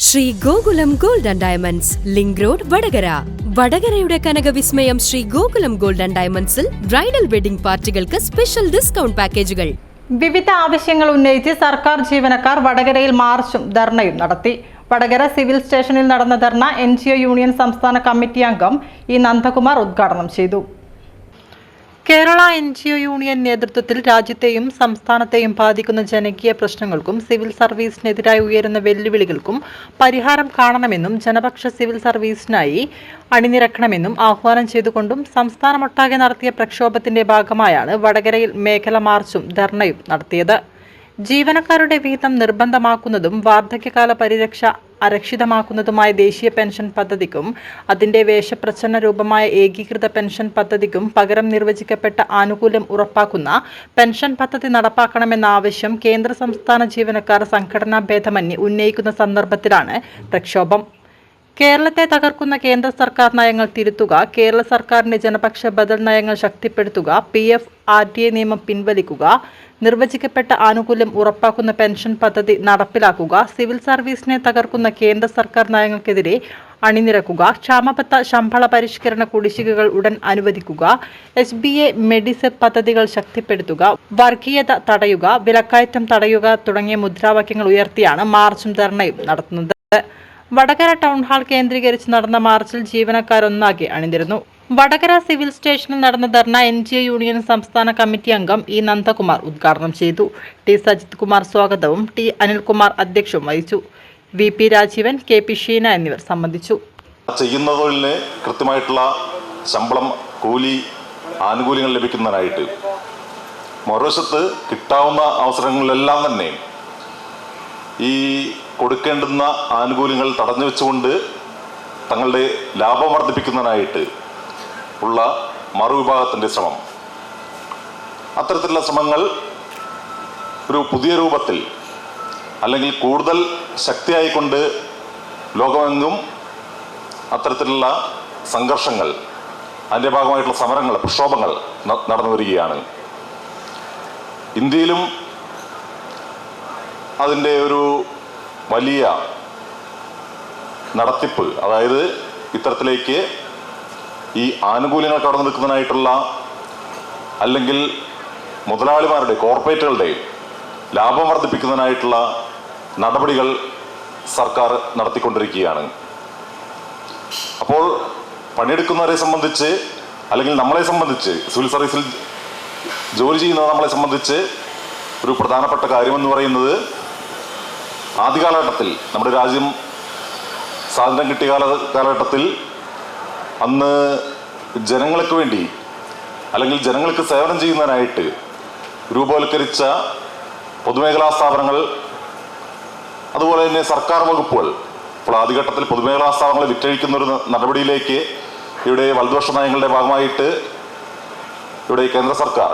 Shri Gokulam gold and diamonds, link road, Vadakara. വടകരയുടെ കനകവിസ്മയം Shri Gokulam gold and ഡയമണ്ട്സിൽ ബ്രൈഡൽ വെഡിംഗ് പാർട്ടികൾക്ക് സ്പെഷ്യൽ ഡിസ്കൗണ്ട് പാക്കേജുകൾ. വിവിധ ആവശ്യങ്ങൾ ഉന്നയിച്ച് സർക്കാർ ജീവനക്കാർ വടകരയിൽ മാർച്ചും ധർണയും നടത്തി. വടകര സിവിൽ സ്റ്റേഷനിൽ നടന്ന ധർണ NGO യൂണിയൻ സംസ്ഥാന കമ്മിറ്റി അംഗം ഇ നന്ദകുമാർ ഉദ്ഘാടനം ചെയ്തു. കേരള NGO യൂണിയൻ നേതൃത്വത്തിൽ രാജ്യത്തെയും സംസ്ഥാനത്തെയും ബാധിക്കുന്ന ജനകീയ പ്രശ്നങ്ങൾക്കും സിവിൽ സർവീസിനെതിരായി ഉയരുന്ന വെല്ലുവിളികൾക്കും പരിഹാരം കാണണമെന്നും ജനപക്ഷ സിവിൽ സർവീസിനായി അണിനിരക്കണമെന്നും ആഹ്വാനം ചെയ്തുകൊണ്ടും സംസ്ഥാനമൊട്ടാകെ നടത്തിയ പ്രക്ഷോഭത്തിന്റെ ഭാഗമായാണ് വടകരയിൽ മേഖല മാർച്ചും ധർണയും നടത്തിയത്. ജീവനക്കാരുടെ വിഹിതം നിർബന്ധമാക്കുന്നതും വാർദ്ധക്യകാല പരിരക്ഷ അരക്ഷിതമാക്കുന്നതുമായ ദേശീയ പെൻഷൻ പദ്ധതിക്കും അതിന്റെ വേഷപ്രച്ഛന്ന രൂപമായ ഏകീകൃത പെൻഷൻ പദ്ധതിക്കും പകരം നിർവചിക്കപ്പെട്ട ആനുകൂല്യം ഉറപ്പാക്കുന്ന പെൻഷൻ പദ്ധതി നടപ്പാക്കണമെന്ന ആവശ്യം കേന്ദ്ര സംസ്ഥാന ജീവനക്കാർ സംഘടനാ ഭേദമന്യേ ഉന്നയിക്കുന്ന സന്ദർഭത്തിലാണ് പ്രക്ഷോഭം. കേരളത്തെ തകർക്കുന്ന കേന്ദ്ര സർക്കാർ നയങ്ങൾ തിരുത്തുക, കേരള സർക്കാരിന്റെ ജനപക്ഷ ബദൽ നയങ്ങൾ ശക്തിപ്പെടുത്തുക, PF RTA നിയമം പിൻവലിക്കുക, നിർവചിക്കപ്പെട്ട ആനുകൂല്യം ഉറപ്പാക്കുന്ന പെൻഷൻ പദ്ധതി നടപ്പിലാക്കുക, സിവിൽ സർവീസിനെ തകർക്കുന്ന കേന്ദ്ര സർക്കാർ നയങ്ങൾക്കെതിരെ അണിനിരക്കുക, ക്ഷാമബത്ത ശമ്പള പരിഷ്കരണ കുടിശ്ശികകൾ ഉടൻ അനുവദിക്കുക, SBA മെഡിസെപ് പദ്ധതികൾ ശക്തിപ്പെടുത്തുക, വർഗീയത തടയുക, വിലക്കയറ്റം തടയുക തുടങ്ങിയ മുദ്രാവാക്യങ്ങൾ ഉയർത്തിയാണ് മാർച്ചും ധർണയും നടത്തുന്നത്. വടകര ടൗൺ ഹാൾ കേന്ദ്രീകരിച്ച് നടന്ന മാർച്ചിൽ ജീവനക്കാരൊന്നാകെ അണിനിരന്നു. വടകര സിവിൽ സ്റ്റേഷനിൽ നടന്ന ധർണ NGO യൂണിയൻ സംസ്ഥാന കമ്മിറ്റി അംഗം ഇ നന്ദകുമാർ ഉദ്ഘാടനം ചെയ്തു. T സജിത് കുമാർ സ്വാഗതവും T അനിൽകുമാർ അധ്യക്ഷവും വഹിച്ചു. VP രാജീവൻ, KP ഷീന എന്നിവർ സംബന്ധിച്ചു. ചെയ്യുന്ന തൊഴിലിന് കൃത്യമായിട്ടുള്ള ശമ്പളം, കൂലി, ആനുകൂല്യങ്ങൾ ലഭിക്കുന്നതിനായിട്ട് മറുവശത്ത് കിട്ടാവുന്ന അവസരങ്ങളിലെല്ലാം തന്നെ ഈ കൊടുക്കേണ്ടുന്ന ആനുകൂല്യങ്ങൾ തടഞ്ഞു വെച്ചുകൊണ്ട് തങ്ങളുടെ ലാഭം വർദ്ധിപ്പിക്കുന്നതിനായിട്ട് ഉള്ള മറുവിഭാഗത്തിൻ്റെ ശ്രമം, അത്തരത്തിലുള്ള ശ്രമങ്ങൾ ഒരു പുതിയ രൂപത്തിൽ അല്ലെങ്കിൽ കൂടുതൽ ശക്തിയായിക്കൊണ്ട് ലോകമെങ്ങും അത്തരത്തിലുള്ള സംഘർഷങ്ങൾ, അതിൻ്റെ ഭാഗമായിട്ടുള്ള സമരങ്ങൾ, പ്രക്ഷോഭങ്ങൾ നടന്നു വരികയാണ്. ഇന്ത്യയിലും അതിൻ്റെ ഒരു വലിയ നടത്തിപ്പ്, അതായത് ഇത്തരത്തിലേക്ക് ഈ ആനുകൂല്യങ്ങൾ കടന്നു നിൽക്കുന്നതിനായിട്ടുള്ള അല്ലെങ്കിൽ മുതലാളിമാരുടെ, കോർപ്പറേറ്റുകളുടെ ലാഭം വർദ്ധിപ്പിക്കുന്നതിനായിട്ടുള്ള നടപടികൾ സർക്കാർ നടത്തിക്കൊണ്ടിരിക്കുകയാണ്. അപ്പോൾ പണിയെടുക്കുന്നവരെ സംബന്ധിച്ച് അല്ലെങ്കിൽ നമ്മളെ സംബന്ധിച്ച്, സിവിൽ സർവീസിൽ ജോലി ചെയ്യുന്ന നമ്മളെ സംബന്ധിച്ച് ഒരു പ്രധാനപ്പെട്ട കാര്യമെന്ന് പറയുന്നത്, ആദ്യകാലഘട്ടത്തിൽ നമ്മുടെ രാജ്യം സ്വാതന്ത്ര്യം കിട്ടിയ കാലഘട്ടത്തിൽ അന്ന് ജനങ്ങൾക്ക് വേണ്ടി അല്ലെങ്കിൽ ജനങ്ങൾക്ക് സേവനം ചെയ്യുന്നതിനായിട്ട് രൂപവൽക്കരിച്ച പൊതുമേഖലാ സ്ഥാപനങ്ങൾ, അതുപോലെ തന്നെ സർക്കാർ വകുപ്പുകൾ, ഇപ്പോൾ ആദ്യഘട്ടത്തിൽ പൊതുമേഖലാ സ്ഥാപനങ്ങളെ വിറ്റഴിക്കുന്ന ഒരു നടപടിയിലേക്ക് ഇവിടെ വലതുപക്ഷ നയങ്ങളുടെ ഭാഗമായിട്ട് ഇവിടെ കേന്ദ്ര സർക്കാർ